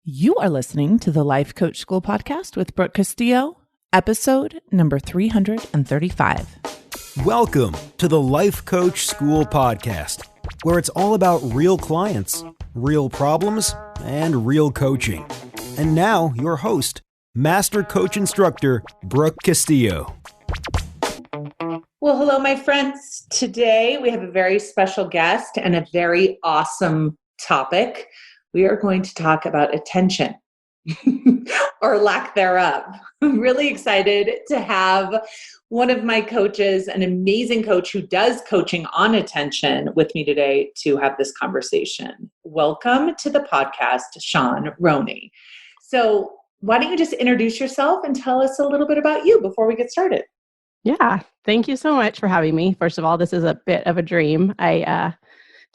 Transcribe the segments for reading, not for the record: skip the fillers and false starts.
You are listening to the Life Coach School podcast with Brooke Castillo, episode number 335. Welcome to the Life Coach School podcast, where it's all about real clients, real problems, and real coaching. And now, your host, Master Coach Instructor, Brooke Castillo. Well, hello, my friends. Today, we have a very special guest and a very awesome topic. We are going to talk about attention or lack thereof. I'm really excited to have one of my coaches, an amazing coach who does coaching on attention with me today to have this conversation. Welcome to the podcast, Shaun Roney. So why don't you just introduce yourself and tell us a little bit about you before we get started? Yeah, thank you so much for having me. First of all, this is a bit of a dream. I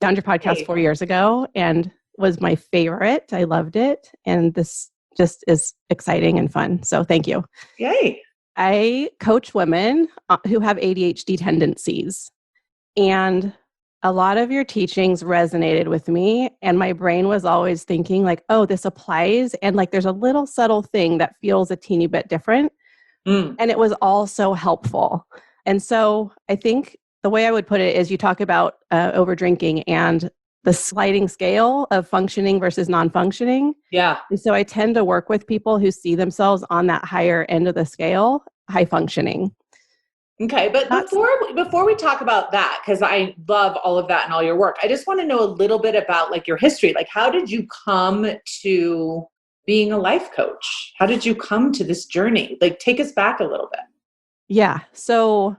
found your podcast 4 years ago and was my favorite. I loved it. And this just is exciting and fun. So thank you. Yay. I coach women who have ADHD tendencies. And a lot of your teachings resonated with me. And my brain was always thinking like, oh, this applies. And like, there's a little subtle thing that feels a teeny bit different. And it was all so helpful. And so I think the way I would put it is you talk about over drinking and the sliding scale of functioning versus non-functioning. Yeah. And so I tend to work with people who see themselves on that higher end of the scale, high functioning. Okay. But before we talk about that, because I love all of that and all your work, I just want to know a little bit about like your history. Like, how did you come to being a life coach? How did you come to this journey? Like, take us back a little bit. Yeah. So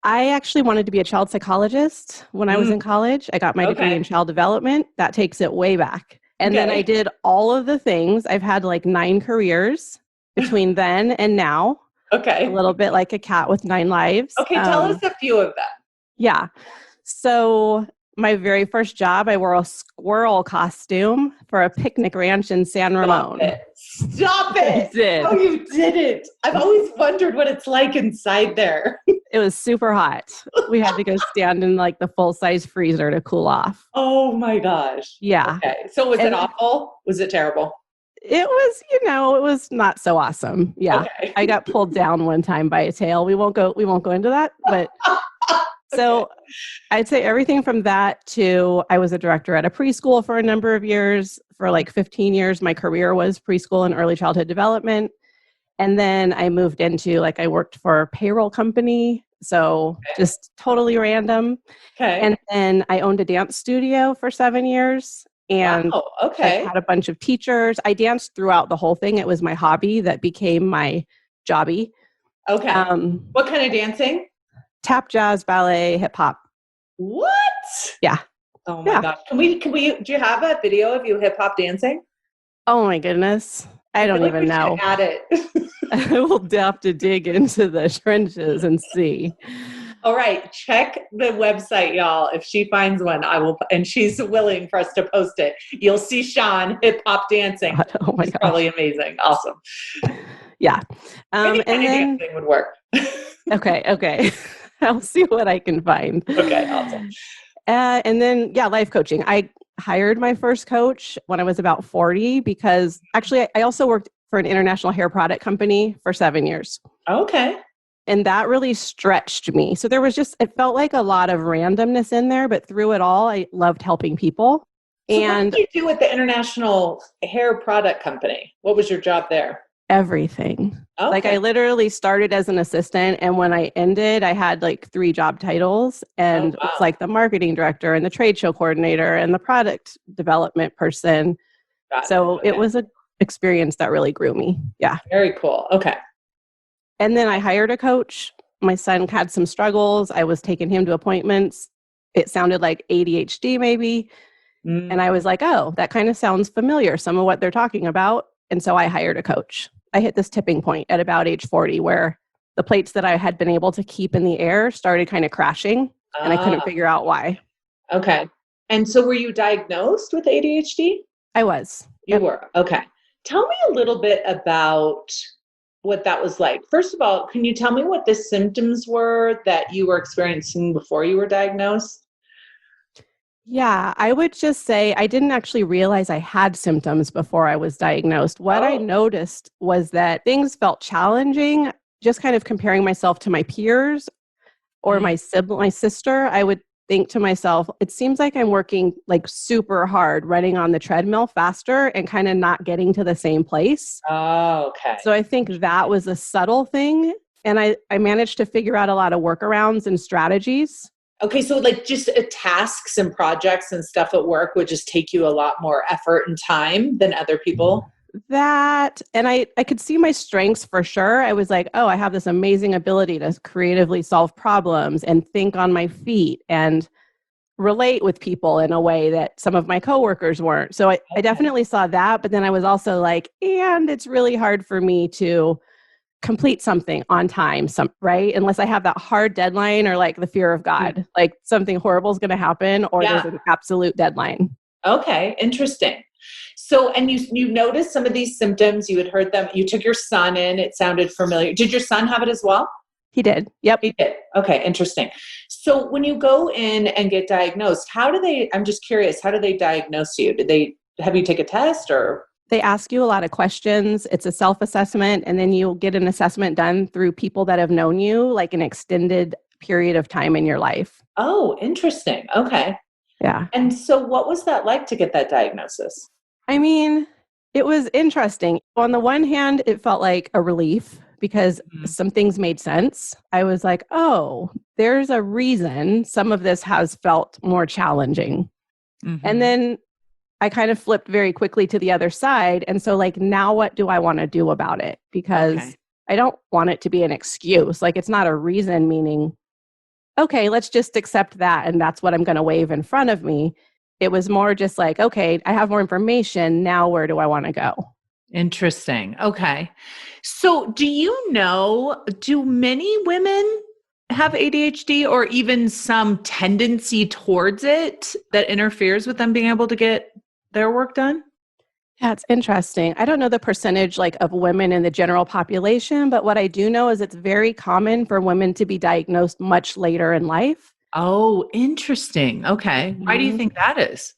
I actually wanted to be a child psychologist when I was in college. I got my degree in child development. That takes it way back. And then I did all of the things. I've had like 9 careers between then and now. Okay. A little bit like a cat with 9 lives. Okay. Tell us a few of them. Yeah. So my very first job, I wore a squirrel costume for a picnic ranch in San Ramon. Stop it. I did. Oh, you did it. I've always wondered what it's like inside there. It was super hot. We had to go stand in like the full-size freezer to cool off. Oh my gosh. Yeah. Okay. So was it awful? Was it terrible? It was, it was not so awesome. Yeah. Okay. I got pulled down one time by a tail. We won't go into that, but so I'd say everything from that to I was a director at a preschool for a number of years. For like 15 years, my career was preschool and early childhood development. And then I moved into I worked for a payroll company. So just totally random. Okay. And then I owned a dance studio for 7 years. And I had a bunch of teachers. I danced throughout the whole thing. It was my hobby that became my jobby. Okay. What kind of dancing? Tap, jazz, ballet, hip hop. What? Yeah. Oh my gosh. Can we, do you have a video of you hip hop dancing? Oh my goodness. I don't even know. Add it. I will have to dig into the trenches and see. All right. Check the website, y'all. If she finds one, I will, and she's willing for us to post it. You'll see Shaun hip hop dancing. God, oh my gosh. Probably amazing. Awesome. Yeah. Any kind of dancing would work. Okay. I'll see what I can find. Okay, awesome. And then, life coaching. I hired my first coach when I was about 40 because actually I also worked for an international hair product company for 7 years. Okay. And that really stretched me. So there was it felt like a lot of randomness in there, but through it all, I loved helping people. So what did you do with the international hair product company? What was your job there? Everything. Okay. I literally started as an assistant, and when I ended, I had 3 job titles, and it's like the marketing director and the trade show coordinator and the product development person. It was an experience that really grew me. Yeah. Very cool. Okay. And then I hired a coach. My son had some struggles. I was taking him to appointments. It sounded like ADHD maybe. And I was like, oh, that kind of sounds familiar, some of what they're talking about. And so I hired a coach. I hit this tipping point at about age 40 where the plates that I had been able to keep in the air started kind of crashing and I couldn't figure out why. Okay. And so were you diagnosed with ADHD? I was. You were. Okay. Tell me a little bit about what that was like. First of all, can you tell me what the symptoms were that you were experiencing before you were diagnosed? Yeah, I would just say I didn't actually realize I had symptoms before I was diagnosed. What I noticed was that things felt challenging, just kind of comparing myself to my peers or my sister. I would think to myself, it seems like I'm working like super hard, running on the treadmill faster and kind of not getting to the same place. Oh, okay. So I think that was a subtle thing. And I managed to figure out a lot of workarounds and strategies. Okay, so like just tasks and projects and stuff at work would just take you a lot more effort and time than other people? That, and I could see my strengths for sure. I was like, oh, I have this amazing ability to creatively solve problems and think on my feet and relate with people in a way that some of my coworkers weren't. So I definitely saw that. But then I was also like, and it's really hard for me to complete something on time, right? Unless I have that hard deadline or like the fear of God, like something horrible is going to happen or there's an absolute deadline. Okay, interesting. So, and you noticed some of these symptoms, you had heard them, you took your son in, it sounded familiar. Did your son have it as well? He did. Yep. He did. Okay, interesting. So when you go in and get diagnosed, I'm just curious, how do they diagnose you? Did they have you take a test or? They ask you a lot of questions. It's a self-assessment, and then you'll get an assessment done through people that have known you like an extended period of time in your life. Oh, interesting. Okay. Yeah. And so what was that like to get that diagnosis? I mean, it was interesting. On the one hand, it felt like a relief because some things made sense. I was like, oh, there's a reason some of this has felt more challenging. Mm-hmm. And then I kind of flipped very quickly to the other side. And so like, now what do I want to do about it? Because I don't want it to be an excuse. Like it's not a reason, meaning, okay, let's just accept that. And that's what I'm going to wave in front of me. It was more just like, okay, I have more information. Now where do I want to go? Interesting. Okay. So do many women have ADHD or even some tendency towards it that interferes with them being able to get their work done? Yeah, it's interesting. I don't know the percentage like of women in the general population, but what I do know is it's very common for women to be diagnosed much later in life. Oh, interesting. Okay. Why do you think that is?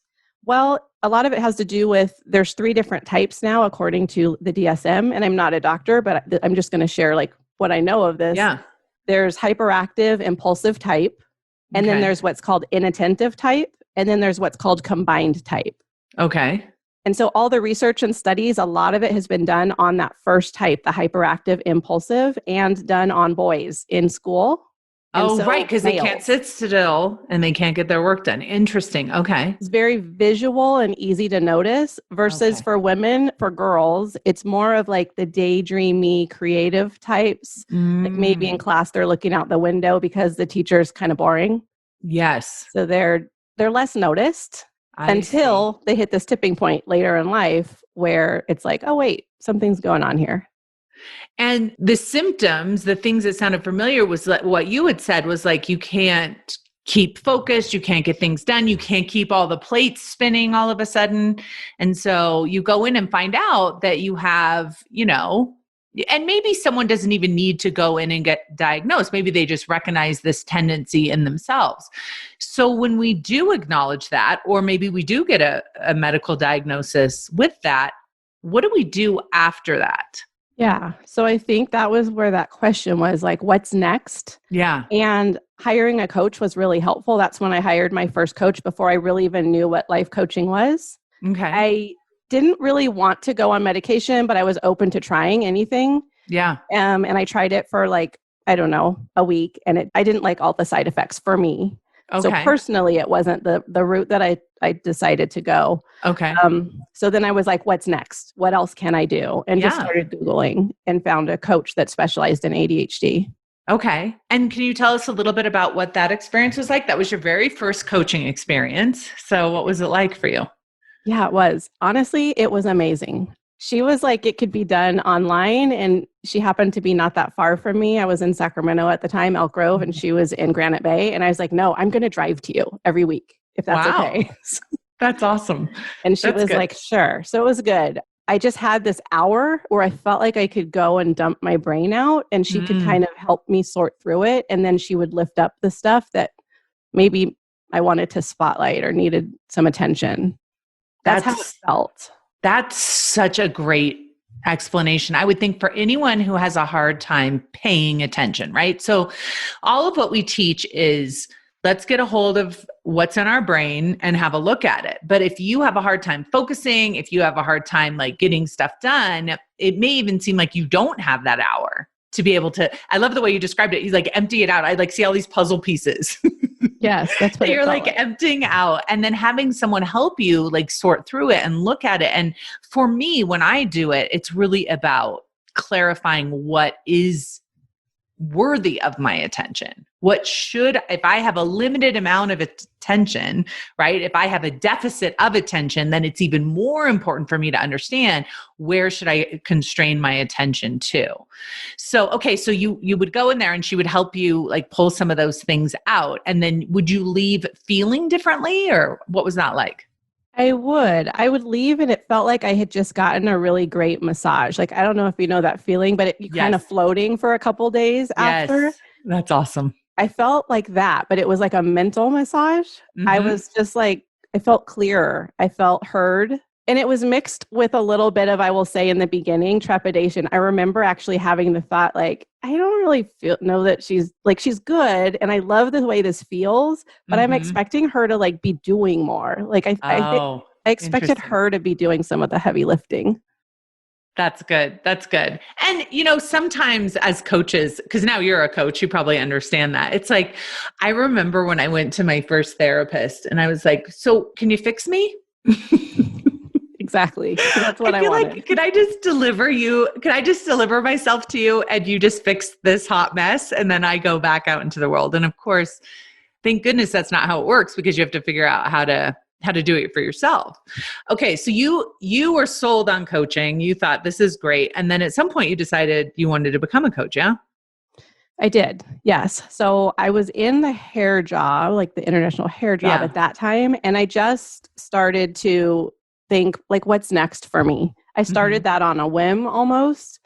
Well, a lot of it has to do with there's 3 different types now according to the DSM, and I'm not a doctor, but I'm just going to share like what I know of this. Yeah. There's hyperactive, impulsive type, and then there's what's called inattentive type, and then there's what's called combined type. Okay. And so all the research and studies, a lot of it has been done on that first type, the hyperactive, impulsive, and done on boys in school. Oh, right, because they can't sit still and they can't get their work done. Interesting. Okay. It's very visual and easy to notice versus for women, for girls, it's more of like the daydreamy, creative types. Like maybe in class, they're looking out the window because the teacher's kind of boring. Yes. So they're less noticed until they hit this tipping point later in life where it's like, oh, wait, something's going on here. And the symptoms, the things that sounded familiar was like what you had said was like, you can't keep focused, you can't get things done, you can't keep all the plates spinning all of a sudden. And so you go in and find out that you have, and maybe someone doesn't even need to go in and get diagnosed. Maybe they just recognize this tendency in themselves. So when we do acknowledge that, or maybe we do get a medical diagnosis with that, what do we do after that? Yeah. So I think that was where that question was like, what's next? Yeah. And hiring a coach was really helpful. That's when I hired my first coach before I really even knew what life coaching was. Okay. I didn't really want to go on medication, but I was open to trying anything. Yeah. And I tried it for like, I don't know, a week, and I didn't like all the side effects for me. Okay. So personally, it wasn't the route that I decided to go. Okay. So then I was like, what's next? What else can I do? And just started Googling and found a coach that specialized in ADHD. Okay. And can you tell us a little bit about what that experience was like? That was your very first coaching experience. So what was it like for you? Yeah, it was. Honestly, it was amazing. She was like, it could be done online, and she happened to be not that far from me. I was in Sacramento at the time, Elk Grove, and she was in Granite Bay. And I was like, no, I'm going to drive to you every week, if that's okay. That's awesome. And she was like, sure. So it was good. I just had this hour where I felt like I could go and dump my brain out, and she could kind of help me sort through it. And then she would lift up the stuff that maybe I wanted to spotlight or needed some attention. That's how it felt. That's such a great explanation. I would think for anyone who has a hard time paying attention, right? So all of what we teach is let's get a hold of what's in our brain and have a look at it. But if you have a hard time focusing, if you have a hard time like getting stuff done, it may even seem like you don't have that hour to be able to, I love the way you described it. You like empty it out. I like see all these puzzle pieces. Yes, that's what you're like emptying out, and then having someone help you like sort through it and look at it. And for me, when I do it, it's really about clarifying what is worthy of my attention. What should, if I have a limited amount of attention, right? If I have a deficit of attention, then it's even more important for me to understand where should I constrain my attention to. So, okay, so you would go in there and she would help you like pull some of those things out. And then would you leave feeling differently, or what was that like? I would leave and it felt like I had just gotten a really great massage. Like, I don't know if you know that feeling, but you kind of floating for a couple days after. Yes, that's awesome. I felt like that, but it was like a mental massage. Mm-hmm. I was just like, I felt clearer. I felt heard. And it was mixed with a little bit of, I will say in the beginning, trepidation. I remember actually having the thought like, I don't really know that she's good. And I love the way this feels, but I'm expecting her to like be doing more. Like I expected her to be doing some of the heavy lifting. That's good. That's good. And, you know, sometimes as coaches, because now you're a coach, you probably understand that. It's like, I remember when I went to my first therapist and I was like, so can you fix me? Exactly. That's what I wanted. Like, could I just deliver myself to you and you just fix this hot mess? And then I go back out into the world. And of course, thank goodness that's not how it works, because you have to figure out how to do it for yourself. Okay. So you were sold on coaching. You thought this is great. And then at some point you decided you wanted to become a coach. Yeah. I did. Yes. So I was in the hair job, like the international hair job at that time. And I just started to think like, what's next for me? I started that on a whim almost,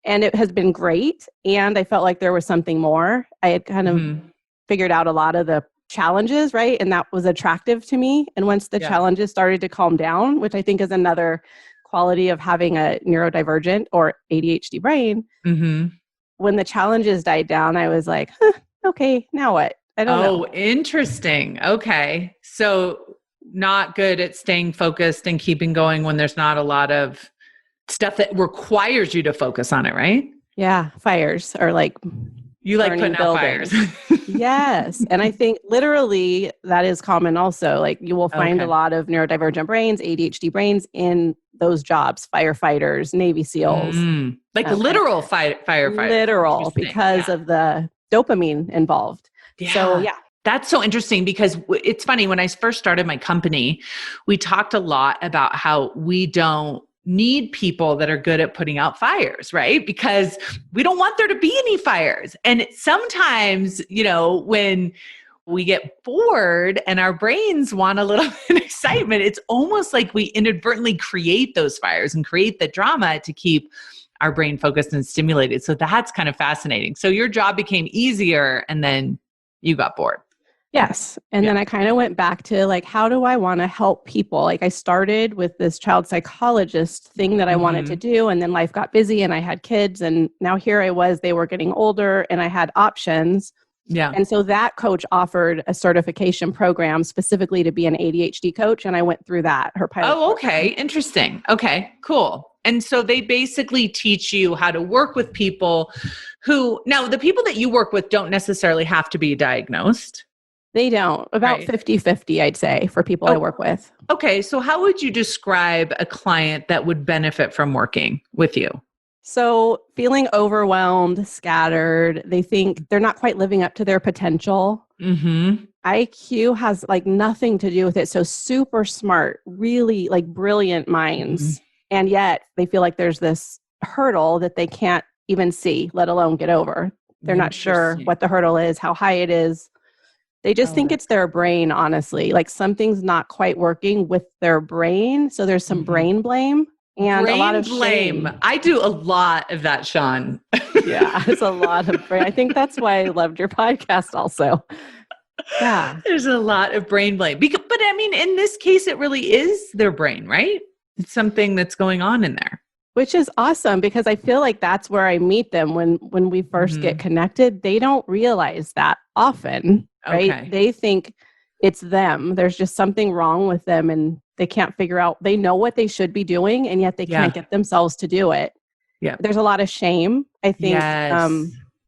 and it has been great. And I felt like there was something more. I had kind of figured out a lot of the challenges, right? And that was attractive to me. And once the challenges started to calm down, which I think is another quality of having a neurodivergent or ADHD brain, when the challenges died down, I was like, okay, now what? I don't know. Oh, interesting. Okay. So not good at staying focused and keeping going when there's not a lot of stuff that requires you to focus on it, right? Yeah. Fires are like, you like putting out fires. Yes. And I think literally that is common also. Like you will find a lot of neurodivergent brains, ADHD brains in those jobs, firefighters, Navy SEALs. Like literal firefighters. Literal, because of the dopamine involved. Yeah. So yeah. That's so interesting, because it's funny, when I first started my company, we talked a lot about how we don't need people that are good at putting out fires, right? Because we don't want there to be any fires. And sometimes, you know, when we get bored and our brains want a little bit of excitement, it's almost like we inadvertently create those fires and create the drama to keep our brain focused and stimulated. So that's kind of fascinating. So your job became easier and then you got bored. Yes. And then I kind of went back to like, how do I want to help people? Like I started with this child psychologist thing that I wanted to do. And then life got busy and I had kids. And now here I was, they were getting older and I had options. Yeah. And so that coach offered a certification program specifically to be an ADHD coach. And I went through that, her pilot. Oh, okay. Interesting. Okay, cool. And so they basically teach you how to work with people who, now the people that you work with don't necessarily have to be diagnosed. They don't. About 50-50, I'd say, for people I work with. Okay. So how would you describe a client that would benefit from working with you? So feeling overwhelmed, scattered, they think they're not quite living up to their potential. IQ has like nothing to do with it. So super smart, really like brilliant minds. And yet they feel like there's this hurdle that they can't even see, let alone get over. They're not sure what the hurdle is, how high it is. They just think it's their brain, honestly. Like something's not quite working with their brain. So there's some brain blame and a lot of shame. I do a lot of that, Shaun. Yeah, it's a lot of brain. I think that's why I loved your podcast also. Yeah. There's a lot of brain blame. But I mean, in this case, it really is their brain, right? It's something that's going on in there. Which is awesome because I feel like that's where I meet them when we first get connected. They don't realize that often, right? Okay. They think it's them. There's just something wrong with them and they can't figure out. They know what they should be doing and yet they can't get themselves to do it. Yeah. There's a lot of shame. I think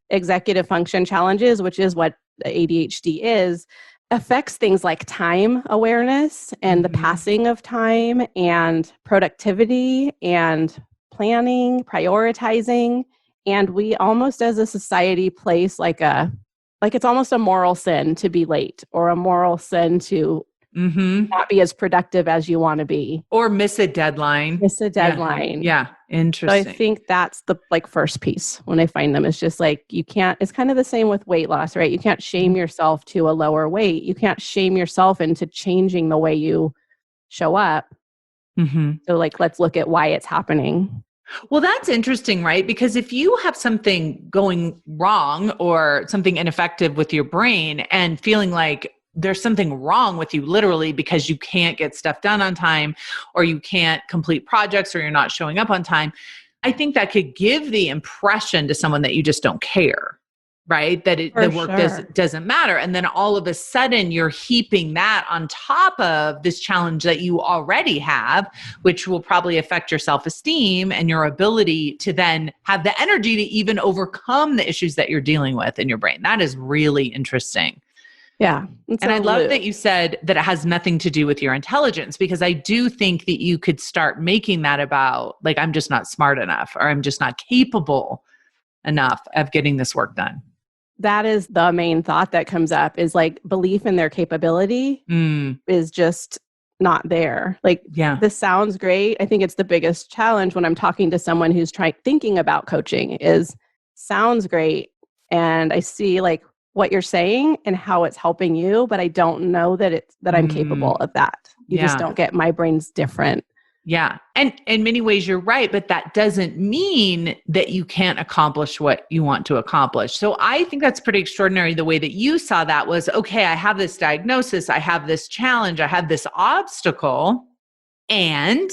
executive function challenges, which is what the ADHD is, affects things like time awareness and the passing of time and productivity and planning, prioritizing. And we almost as a society place like it's almost a moral sin to be late or a moral sin to not be as productive as you want to be. Or miss a deadline. Yeah. Interesting. So I think that's the first piece when I find them is just like, you can't, it's kind of the same with weight loss, right? You can't shame yourself to a lower weight. You can't shame yourself into changing the way you show up. So let's look at why it's happening. Well, that's interesting, right? Because if you have something going wrong or something ineffective with your brain and feeling like there's something wrong with you literally because you can't get stuff done on time or you can't complete projects or you're not showing up on time, I think that could give the impression to someone that you just don't care, right? That the work doesn't matter. And then all of a sudden you're heaping that on top of this challenge that you already have, which will probably affect your self-esteem and your ability to then have the energy to even overcome the issues that you're dealing with in your brain. That is really interesting. Yeah. And I love that you said that it has nothing to do with your intelligence, because I do think that you could start making that about like, I'm just not smart enough or I'm just not capable enough of getting this work done. That is the main thought that comes up is like belief in their capability is just not there. This sounds great. I think it's the biggest challenge when I'm talking to someone who's thinking about coaching is sounds great. And I see what you're saying and how it's helping you, but I don't know that I'm capable of that. You just don't get my brain's different. Yeah. And in many ways you're right, but that doesn't mean that you can't accomplish what you want to accomplish. So I think that's pretty extraordinary. The way that you saw that was, okay, I have this diagnosis, I have this challenge, I have this obstacle, and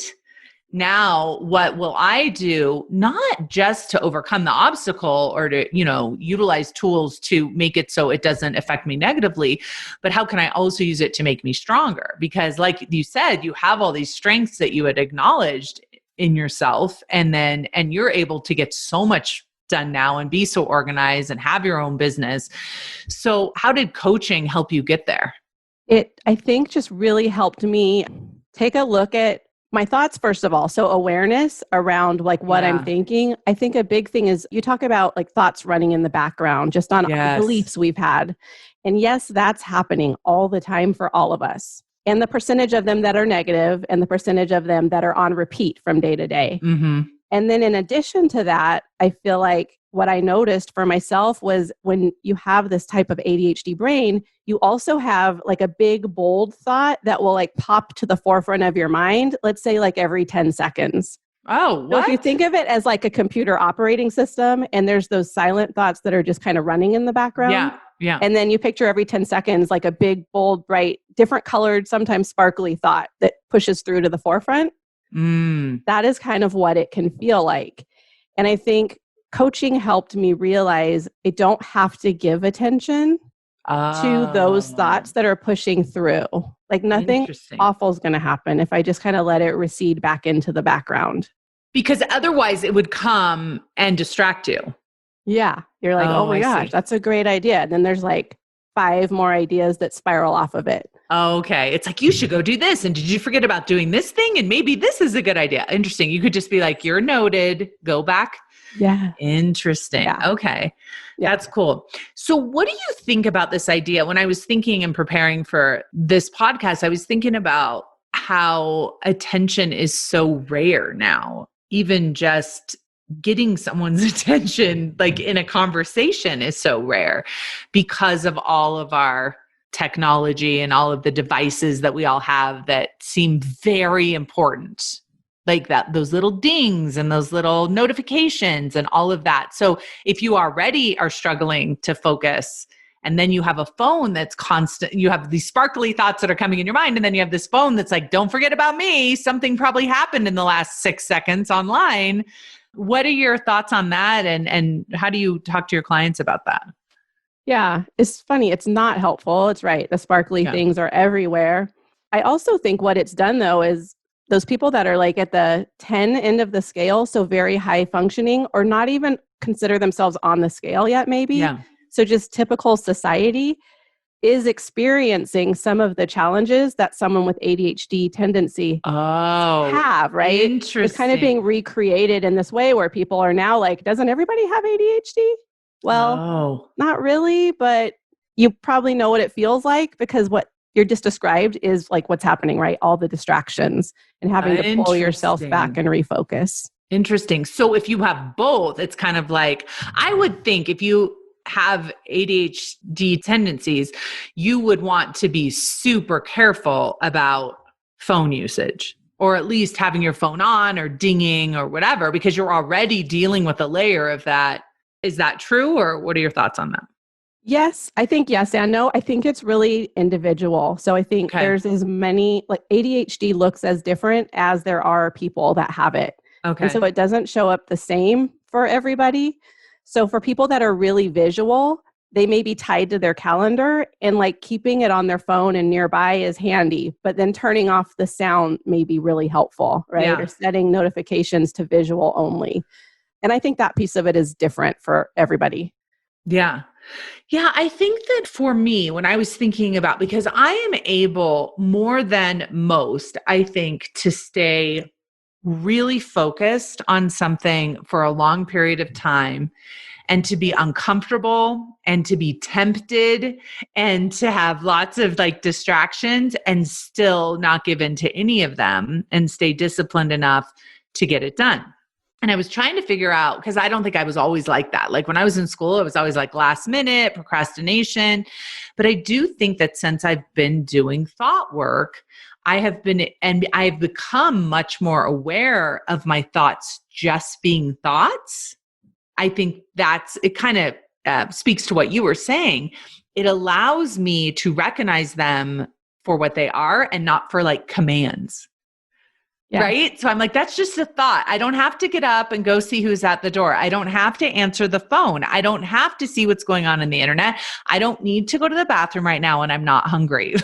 now what will I do, not just to overcome the obstacle or to, utilize tools to make it so it doesn't affect me negatively, but how can I also use it to make me stronger? Because like you said, you have all these strengths that you had acknowledged in yourself, and you're able to get so much done now and be so organized and have your own business. So how did coaching help you get there? It, I think, just really helped me take a look at my thoughts, first of all. So awareness around what I'm thinking. I think a big thing is you talk about thoughts running in the background, just on beliefs we've had. And yes, that's happening all the time for all of us. And the percentage of them that are negative and the percentage of them that are on repeat from day to day. And then in addition to that, I feel like what I noticed for myself was when you have this type of ADHD brain, you also have a big, bold thought that will pop to the forefront of your mind, let's say every 10 seconds. Oh, what? So if you think of it as a computer operating system and there's those silent thoughts that are just kind of running in the background. Yeah. And then you picture every 10 seconds a big, bold, bright, different colored, sometimes sparkly thought that pushes through to the forefront. That is kind of what it can feel like. And I think coaching helped me realize I don't have to give attention to those thoughts that are pushing through. Nothing awful is going to happen if I just kind of let it recede back into the background. Because otherwise it would come and distract you. Yeah. You're like, oh my gosh, that's a great idea. And then there's 5 more ideas that spiral off of it. Okay. It's you should go do this. And did you forget about doing this thing? And maybe this is a good idea. Interesting. You could just be you're noted, go back. Yeah. Interesting. Yeah. Okay. Yeah. That's cool. So what do you think about this idea? When I was thinking and preparing for this podcast, I was thinking about how attention is so rare now. Even just getting someone's attention, in a conversation, is so rare because of all of our technology and all of the devices that we all have that seem very important. Those little dings and those little notifications and all of that. So if you already are struggling to focus And then you have a phone that's constant. You have these sparkly thoughts that are coming in your mind. And then you have this phone that's like, don't forget about me. Something probably happened in the last 6 seconds online. What are your thoughts on that? And how do you talk to your clients about that? Yeah, it's funny. It's not helpful. It's right. The sparkly things are everywhere. I also think what it's done though is those people that are like at the 10 end of the scale, so very high functioning, or not even consider themselves on the scale yet, maybe. Yeah. So just typical society is experiencing some of the challenges that someone with ADHD tendency have, right? Interesting. It's kind of being recreated in this way where people are now like, doesn't everybody have ADHD? Well, not really, but you probably know what it feels like because what you're just described is like what's happening, right? All the distractions and having to pull yourself back and refocus. Interesting. So if you have both, it's kind of like, I would think if you have ADHD tendencies, you would want to be super careful about phone usage, or at least having your phone on or dinging or whatever, because you're already dealing with a layer of that. Is that true? Or what are your thoughts on that? Yes, I think yes and no. I think it's really individual. So I think there's as many, like ADHD looks as different as there are people that have it. Okay. And so it doesn't show up the same for everybody. So for people that are really visual, they may be tied to their calendar and like keeping it on their phone and nearby is handy, but then turning off the sound may be really helpful, right? Yeah. Or setting notifications to visual only. And I think that piece of it is different for everybody. Yeah. Yeah, I think that for me, when I was thinking about, because I am able more than most, I think, to stay really focused on something for a long period of time and to be uncomfortable and to be tempted and to have lots of like distractions and still not give in to any of them and stay disciplined enough to get it done. And I was trying to figure out, because I don't think I was always like that. Like when I was in school, it was always like last minute procrastination. But I do think that since I've been doing thought work, I've become much more aware of my thoughts just being thoughts. I think it kind of speaks to what you were saying. It allows me to recognize them for what they are and not for like commands. Yeah. Right? So I'm like, that's just a thought. I don't have to get up and go see who's at the door. I don't have to answer the phone. I don't have to see what's going on in the internet. I don't need to go to the bathroom right now when I'm not hungry.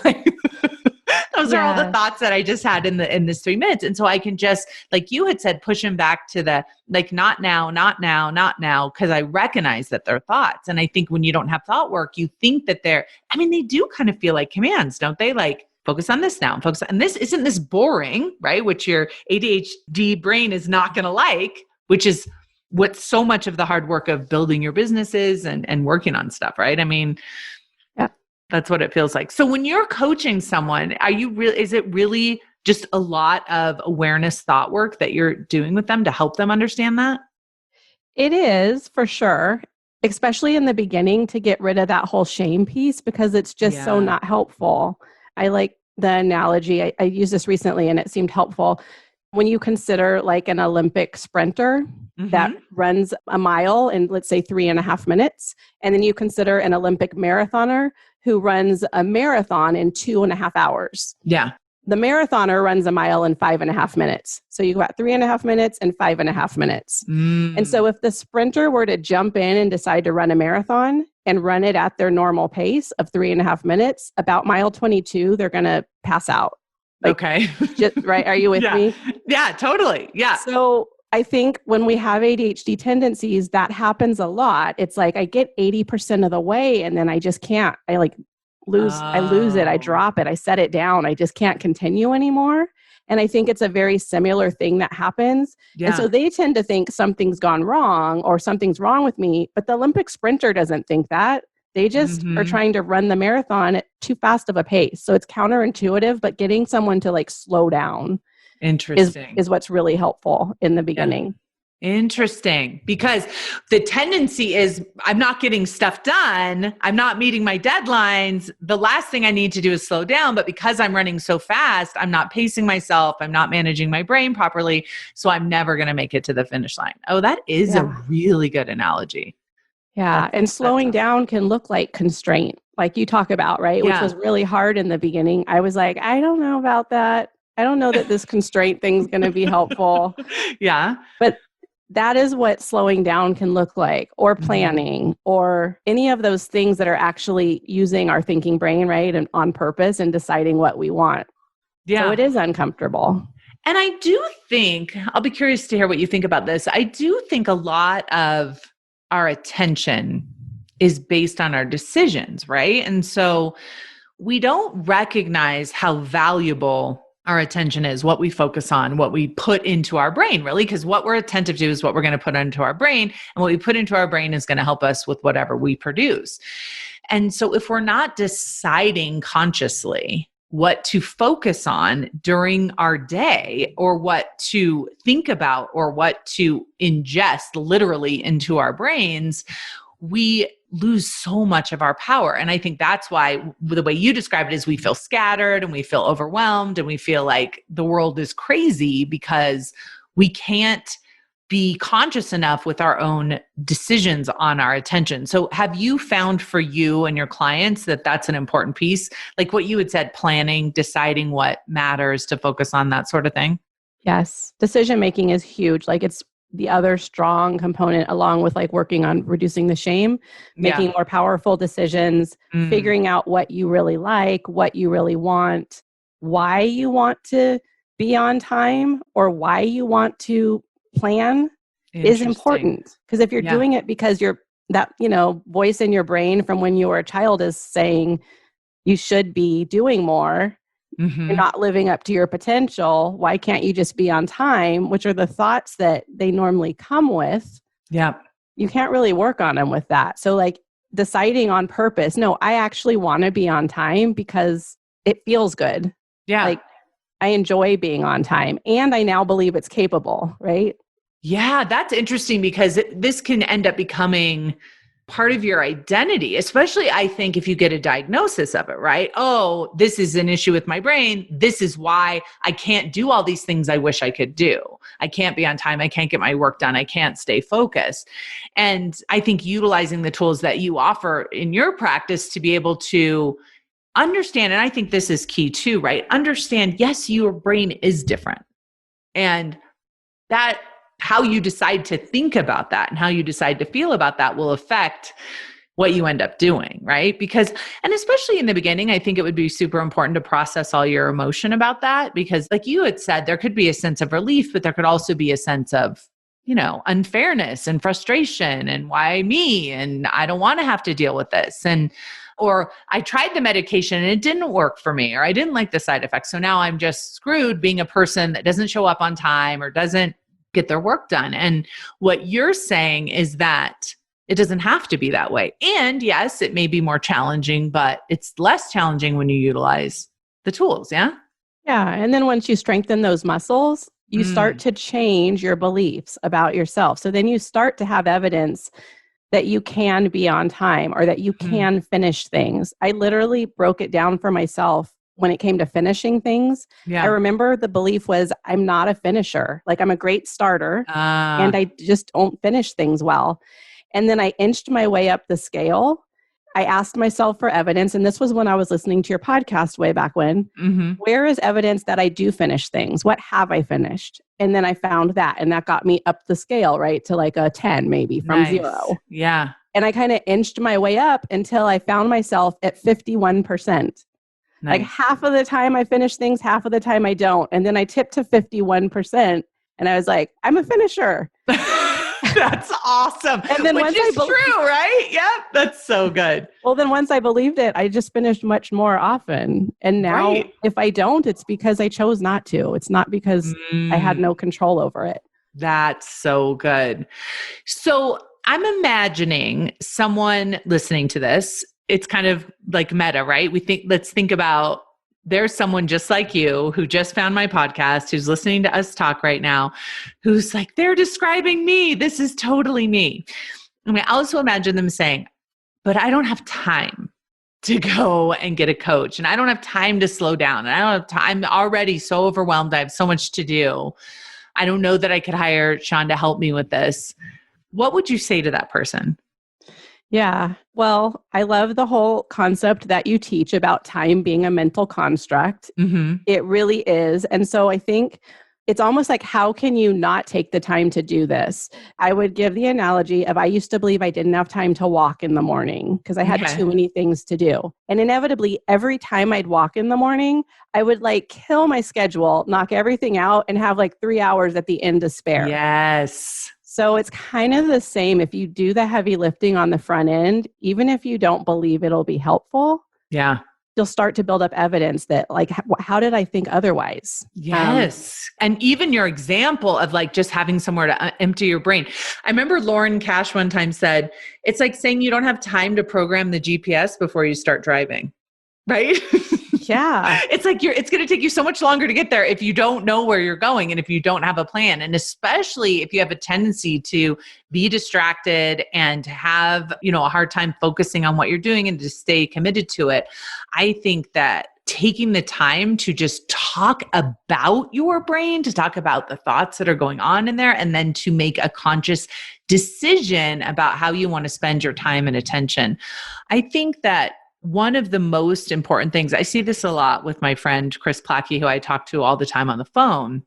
Those are all the thoughts that I just had in this 3 minutes. And so I can just, like you had said, push them back to the, like, not now, not now, not now, because I recognize that they're thoughts. And I think when you don't have thought work, you think that they do kind of feel like commands, don't they? Like, focus on this now, focus on this. Isn't this boring, right? Which your ADHD brain is not going to like, which is what so much of the hard work of building your businesses and working on stuff, right? I mean, that's what it feels like. So when you're coaching someone, is it really just a lot of awareness thought work that you're doing with them to help them understand that? It is for sure, especially in the beginning to get rid of that whole shame piece because it's just so not helpful. I like the analogy. I used this recently and it seemed helpful. When you consider like an Olympic sprinter that runs a mile in, let's say, 3.5 minutes, and then you consider an Olympic marathoner who runs a marathon in 2.5 hours. Yeah. The marathoner runs a mile in 5.5 minutes. So you got 3.5 minutes and 5.5 minutes. And so if the sprinter were to jump in and decide to run a marathon and run it at their normal pace of 3.5 minutes, about mile 22, they're going to pass out. Like, okay. Right? Are you with me? Yeah, totally. Yeah. So I think when we have ADHD tendencies, that happens a lot. It's like I get 80% of the way and then I just can't. I lose it. I drop it. I set it down. I just can't continue anymore. And I think it's a very similar thing that happens. Yeah. And so they tend to think something's gone wrong or something's wrong with me. But the Olympic sprinter doesn't think that. They just are trying to run the marathon at too fast of a pace. So it's counterintuitive, but getting someone to like slow down is what's really helpful in the beginning. Yeah. Interesting. Because the tendency is I'm not getting stuff done. I'm not meeting my deadlines. The last thing I need to do is slow down. But because I'm running so fast, I'm not pacing myself. I'm not managing my brain properly. So I'm never going to make it to the finish line. Oh, that is a really good analogy. Yeah. And slowing down can look like constraint, like you talk about, right? Which was really hard in the beginning. I was like, I don't know about that. I don't know that this constraint thing's going to be helpful. Yeah. But that is what slowing down can look like, or planning, or any of those things that are actually using our thinking brain, right? And on purpose and deciding what we want. Yeah. So it is uncomfortable. And I do think, I'll be curious to hear what you think about this. I do think a lot of our attention is based on our decisions, right? And so we don't recognize how valuable our attention is, what we focus on, what we put into our brain, really, because what we're attentive to is what we're going to put into our brain. And what we put into our brain is going to help us with whatever we produce. And so if we're not deciding consciously what to focus on during our day, or what to think about, or what to ingest literally into our brains, we lose so much of our power. And I think that's why the way you describe it is we feel scattered and we feel overwhelmed and we feel like the world is crazy because we can't be conscious enough with our own decisions on our attention. So have you found for you and your clients that that's an important piece? Like what you had said, planning, deciding what matters to focus on, that sort of thing? Yes. Decision making is huge. Like it's the other strong component, along with like working on reducing the shame, making more powerful decisions, figuring out what you really like, what you really want, why you want to be on time, or why you want to plan is important. Because if you're doing it because you're that, voice in your brain from when you were a child is saying you should be doing more, you're not living up to your potential, why can't you just be on time? Which are the thoughts that they normally come with. Yeah. You can't really work on them with that. So like deciding on purpose, no, I actually want to be on time because it feels good. Yeah. Like I enjoy being on time and I now believe it's capable, right? Yeah, that's interesting because this can end up becoming part of your identity, especially I think if you get a diagnosis of it, right? Oh, this is an issue with my brain. This is why I can't do all these things I wish I could do. I can't be on time. I can't get my work done. I can't stay focused. And I think utilizing the tools that you offer in your practice to be able to understand, and I think this is key too, right? Understand, yes, your brain is different. And that how you decide to think about that and how you decide to feel about that will affect what you end up doing, right? Because, and especially in the beginning, I think it would be super important to process all your emotion about that, because like you had said, there could be a sense of relief, but there could also be a sense of, unfairness and frustration and why me? And I don't want to have to deal with this. Or I tried the medication and it didn't work for me, or I didn't like the side effects. So now I'm just screwed being a person that doesn't show up on time or doesn't get their work done. And what you're saying is that it doesn't have to be that way. And yes, it may be more challenging, but it's less challenging when you utilize the tools. Yeah. Yeah. And then once you strengthen those muscles, you start to change your beliefs about yourself. So then you start to have evidence that you can be on time or that you can finish things. I literally broke it down for myself when it came to finishing things. I remember the belief was I'm not a finisher. Like I'm a great starter and I just don't finish things well. And then I inched my way up the scale. I asked myself for evidence. And this was when I was listening to your podcast way back when. Where is evidence that I do finish things? What have I finished? And then I found that. And that got me up the scale, right? To like a 10 maybe from 0. Yeah. And I kind of inched my way up until I found myself at 51%. Like half of the time I finish things, half of the time I don't. And then I tipped to 51% and I was like, I'm a finisher. That's awesome. And then Which is true, right? Yep. That's so good. Well, then once I believed it, I just finished much more often. And now if I don't, it's because I chose not to. It's not because I had no control over it. That's so good. So I'm imagining someone listening to this. It's kind of like meta, right? Let's think about there's someone just like you who just found my podcast, who's listening to us talk right now, who's like, they're describing me. This is totally me. I also imagine them saying, but I don't have time to go and get a coach. And I don't have time to slow down. And I don't have time. I'm already so overwhelmed. I have so much to do. I don't know that I could hire Shaun to help me with this. What would you say to that person? Yeah. Well, I love the whole concept that you teach about time being a mental construct. Mm-hmm. It really is. And so I think it's almost like, how can you not take the time to do this? I would give the analogy of I used to believe I didn't have time to walk in the morning because I had Okay. too many things to do. And inevitably, every time I'd walk in the morning, I would like kill my schedule, knock everything out, and have like 3 hours at the end to spare. Yes. So it's kind of the same if you do the heavy lifting on the front end, even if you don't believe it'll be helpful, Yeah. you'll start to build up evidence that like, how did I think otherwise? Yes. And even your example of like just having somewhere to empty your brain. I remember Lauren Cash one time said, it's like saying you don't have time to program the GPS before you start driving. Right? Yeah. It's like it's going to take you so much longer to get there if you don't know where you're going and if you don't have a plan. And especially if you have a tendency to be distracted and have, a hard time focusing on what you're doing and to stay committed to it. I think that taking the time to just talk about your brain, to talk about the thoughts that are going on in there, and then to make a conscious decision about how you want to spend your time and attention. I think that one of the most important things, I see this a lot with my friend, Chris Plackey, who I talk to all the time on the phone.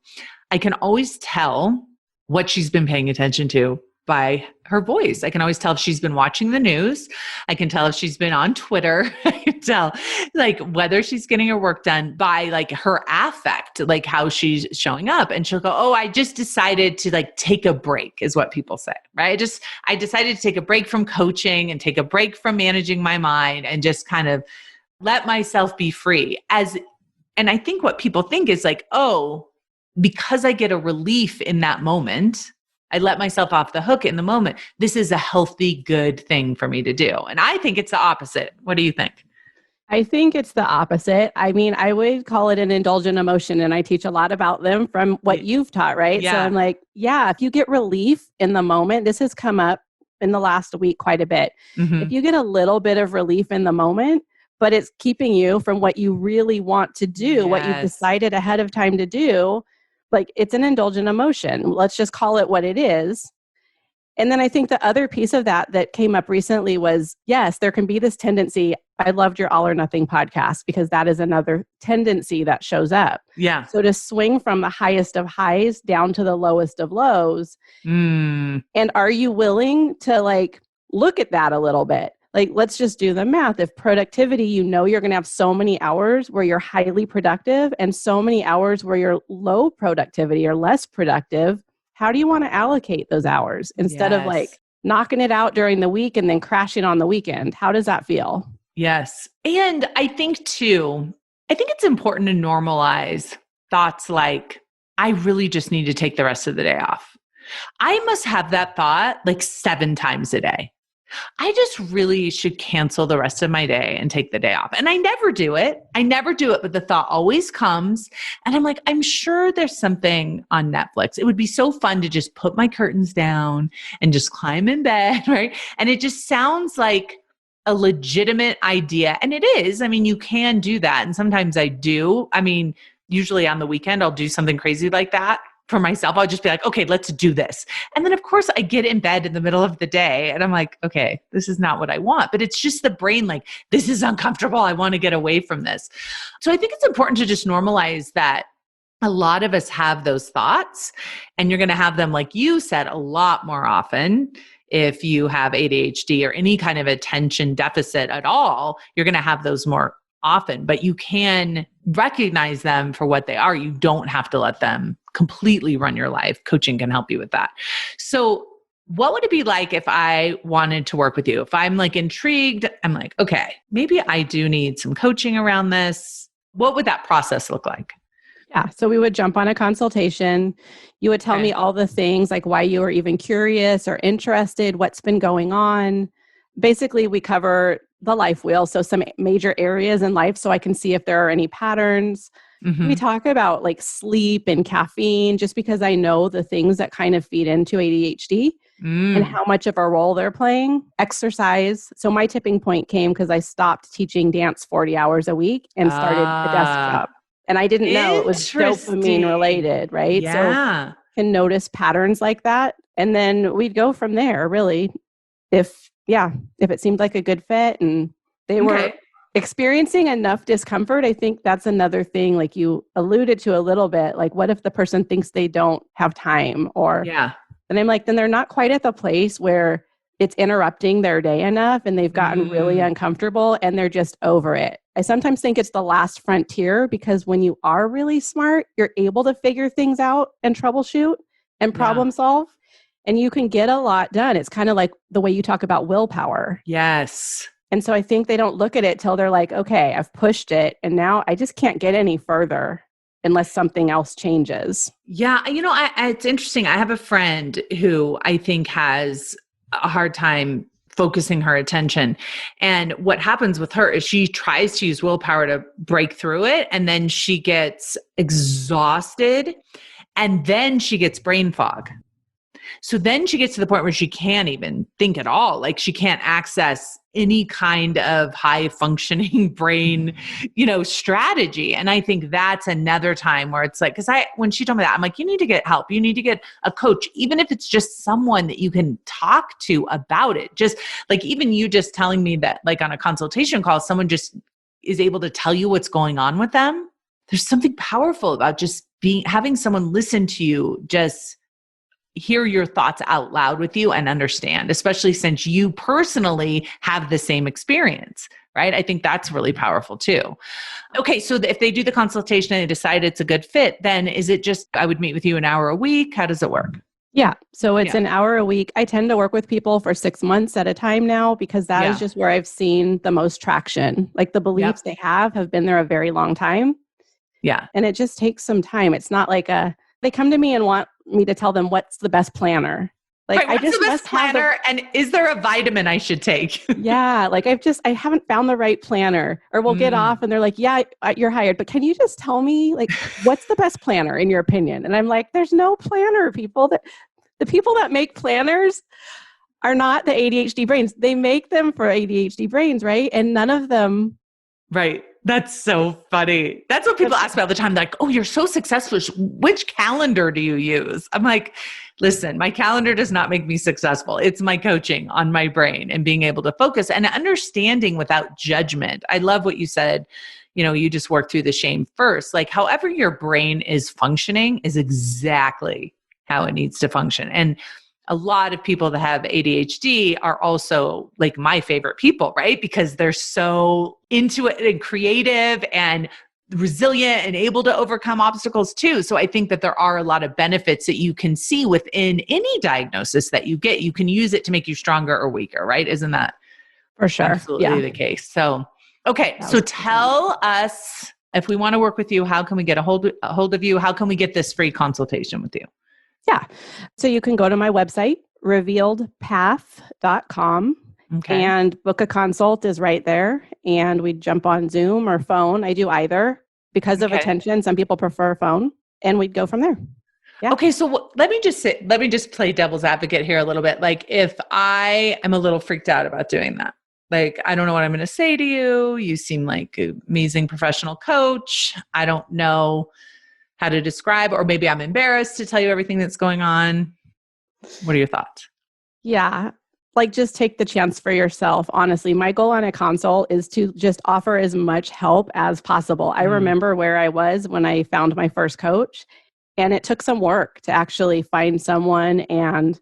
I can always tell what she's been paying attention to by her voice. I can always tell if she's been watching the news. I can tell if she's been on Twitter. I can tell like whether she's getting her work done by like her affect, like how she's showing up. And she'll go, oh, I just decided to like take a break is what people say, right? I decided to take a break from coaching and take a break from managing my mind and just kind of let myself be free. And I think what people think is like, oh, because I get a relief in that moment, I let myself off the hook in the moment. This is a healthy, good thing for me to do. And I think it's the opposite. What do you think? I think it's the opposite. I mean, I would call it an indulgent emotion, and I teach a lot about them from what you've taught, right? Yeah. So I'm like, yeah, if you get relief in the moment, this has come up in the last week quite a bit. Mm-hmm. If you get a little bit of relief in the moment, but it's keeping you from what you really want to do, what you've decided ahead of time to do, like it's an indulgent emotion. Let's just call it what it is. And then I think the other piece of that came up recently was, yes, there can be this tendency. I loved your All or Nothing podcast because that is another tendency that shows up. Yeah. So to swing from the highest of highs down to the lowest of lows. And are you willing to like look at that a little bit? Like, let's just do the math. If productivity, you're going to have so many hours where you're highly productive and so many hours where you're low productivity or less productive. How do you want to allocate those hours instead of like knocking it out during the week and then crashing on the weekend? How does that feel? Yes. And I think it's important to normalize thoughts like, I really just need to take the rest of the day off. I must have that thought like 7 times a day. I just really should cancel the rest of my day and take the day off. And I never do it. But the thought always comes. And I'm like, I'm sure there's something on Netflix. It would be so fun to just put my curtains down and just climb in bed, right? And it just sounds like a legitimate idea. And it is. I mean, you can do that. And sometimes I do. I mean, usually on the weekend, I'll do something crazy like that. For myself, I'll just be like, okay, let's do this. And then of course I get in bed in the middle of the day and I'm like, okay, this is not what I want. But it's just the brain like, this is uncomfortable. I want to get away from this. So I think it's important to just normalize that a lot of us have those thoughts and you're going to have them, like you said, a lot more often. If you have ADHD or any kind of attention deficit at all, you're going to have those more often, but you can recognize them for what they are. You don't have to let them completely run your life. Coaching can help you with that. So what would it be like if I wanted to work with you? If I'm like intrigued, I'm like, okay, maybe I do need some coaching around this. What would that process look like? Yeah. So we would jump on a consultation. You would tell me all the things like why you were even curious or interested, what's been going on. Basically, we cover the life wheel. So some major areas in life so I can see if there are any patterns. Mm-hmm. We talk about like sleep and caffeine just because I know the things that kind of feed into ADHD and how much of a role they're playing. Exercise. So my tipping point came because I stopped teaching dance 40 hours a week and started a desk job. And I didn't know it was dopamine related, right? Yeah. So can notice patterns like that. And then we'd go from there, really. If if it seemed like a good fit and they were experiencing enough discomfort, I think that's another thing, like you alluded to a little bit, like what if the person thinks they don't have time and I'm like, then they're not quite at the place where it's interrupting their day enough and they've gotten really uncomfortable and they're just over it. I sometimes think it's the last frontier because when you are really smart, you're able to figure things out and troubleshoot and problem solve. And you can get a lot done. It's kind of like the way you talk about willpower. Yes. And so I think they don't look at it till they're like, okay, I've pushed it and now I just can't get any further unless something else changes. Yeah. It's interesting. I have a friend who I think has a hard time focusing her attention. And what happens with her is she tries to use willpower to break through it. And then she gets exhausted and then she gets brain fog. So then she gets to the point where she can't even think at all. Like she can't access any kind of high functioning brain, strategy. And I think that's another time where it's like, when she told me that, I'm like, you need to get help. You need to get a coach, even if it's just someone that you can talk to about it. Just like, even you just telling me that like on a consultation call, someone just is able to tell you what's going on with them. There's something powerful about just having someone listen to you, just hear your thoughts out loud with you and understand, especially since you personally have the same experience, right? I think that's really powerful too. Okay. So if they do the consultation and they decide it's a good fit, then is it just, I would meet with you an hour a week? How does it work? Yeah. So it's an hour a week. I tend to work with people for 6 months at a time now because that is just where I've seen the most traction. Like the beliefs they have been there a very long time. Yeah. And it just takes some time. It's not like they come to me and want me to tell them what's the best planner. Like what's the best planner and is there a vitamin I should take? Like I haven't found the right planner, or we'll get off and they're like, yeah, you're hired, but can you just tell me like, what's the best planner in your opinion? And I'm like, there's no planner. The people that make planners are not the ADHD brains. They make them for ADHD brains, right? And none of them. Right. That's so funny. That's what people ask me all the time. They're like, oh, you're so successful. Which calendar do you use? I'm like, listen, my calendar does not make me successful. It's my coaching on my brain and being able to focus and understanding without judgment. I love what you said. You just work through the shame first. Like however your brain is functioning is exactly how it needs to function. And a lot of people that have ADHD are also like my favorite people, right? Because they're so into it and creative and resilient and able to overcome obstacles too. So I think that there are a lot of benefits that you can see within any diagnosis that you get. You can use it to make you stronger or weaker, right? Isn't that for sure? Absolutely the case. So, okay. So tell us, if we want to work with you, how can we get a hold of you? How can we get this free consultation with you? Yeah. So you can go to my website, revealedpath.com, and book a consult is right there. And we jump on Zoom or phone. I do either because of attention. Some people prefer phone, and we'd go from there. Yeah. Okay. So let me just play devil's advocate here a little bit. Like if I am a little freaked out about doing that, like, I don't know what I'm going to say to you. You seem like an amazing professional coach. I don't know how to describe, or maybe I'm embarrassed to tell you everything that's going on. What are your thoughts? Yeah. Like just take the chance for yourself. Honestly, my goal on a consult is to just offer as much help as possible. I remember where I was when I found my first coach, and it took some work to actually find someone. And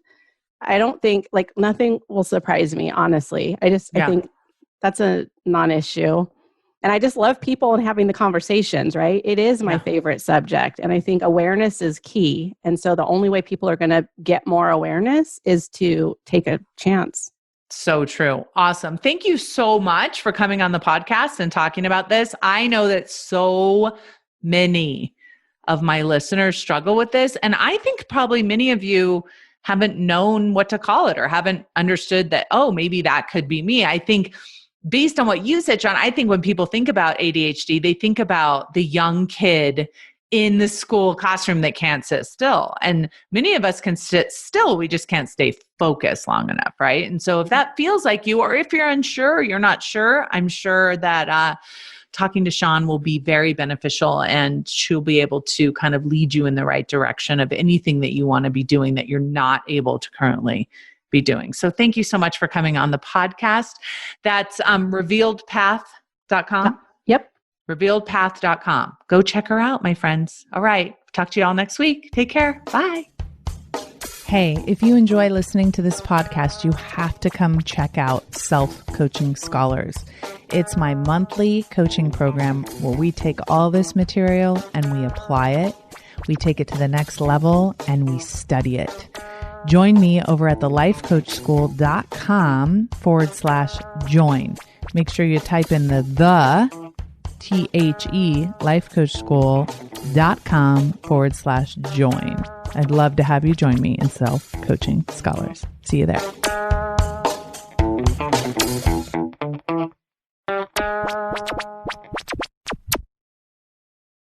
I don't think like nothing will surprise me, honestly. I think that's a non-issue. And I just love people and having the conversations, right? It is my favorite subject. And I think awareness is key. And so the only way people are going to get more awareness is to take a chance. So true. Awesome. Thank you so much for coming on the podcast and talking about this. I know that so many of my listeners struggle with this. And I think probably many of you haven't known what to call it or haven't understood that, oh, maybe that could be me. I think based on what you said, Shaun, I think when people think about ADHD, they think about the young kid in the school classroom that can't sit still. And many of us can sit still. We just can't stay focused long enough, right? And so if that feels like you, or if you're unsure, you're not sure, I'm sure that talking to Shaun will be very beneficial, and she'll be able to kind of lead you in the right direction of anything that you want to be doing that you're not able to currently be doing. So thank you so much for coming on the podcast. That's revealedpath.com. Yep. Revealedpath.com. Go check her out, my friends. All right. Talk to you all next week. Take care. Bye. Hey, if you enjoy listening to this podcast, you have to come check out Self-Coaching Scholars. It's my monthly coaching program where we take all this material and we apply it. We take it to the next level and we study it. Join me over at thelifecoachschool.com/join. Make sure you type in the lifecoachschool.com/join. I'd love to have you join me in Self-Coaching Scholars. See you there.